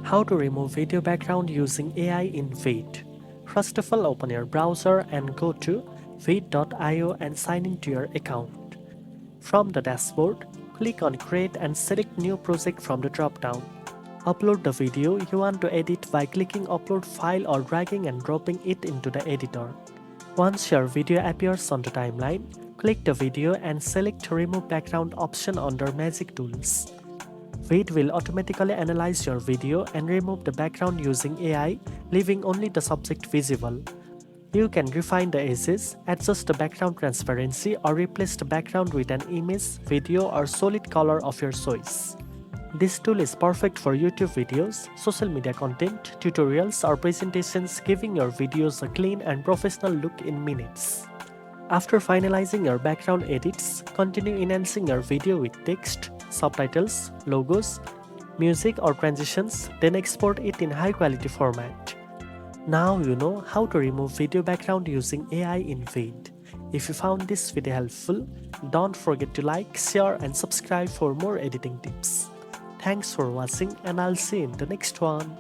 How to remove video background using AI in VEED. First of all, open your browser and go to VEED.io and sign into your account. From the dashboard, click on Create and select New Project from the drop-down. Upload the video you want to edit by clicking Upload File or dragging and dropping it into the editor. Once your video appears on the timeline, click the video and select Remove Background option under Magic Tools. VEED will automatically analyze your video and remove the background using AI, leaving only the subject visible. You can refine the edges, adjust the background transparency, or replace the background with an image, video, or solid color of your choice. This tool is perfect for YouTube videos, social media content, tutorials, or presentations, giving your videos a clean and professional look in minutes. After finalizing your background edits, continue enhancing your video with text, subtitles, logos, music, or transitions, then export it in high-quality format. Now you know how to remove video background using AI in VEED. If you found this video helpful, don't forget to like, share, and subscribe for more editing tips. Thanks for watching, and I'll see you in the next one.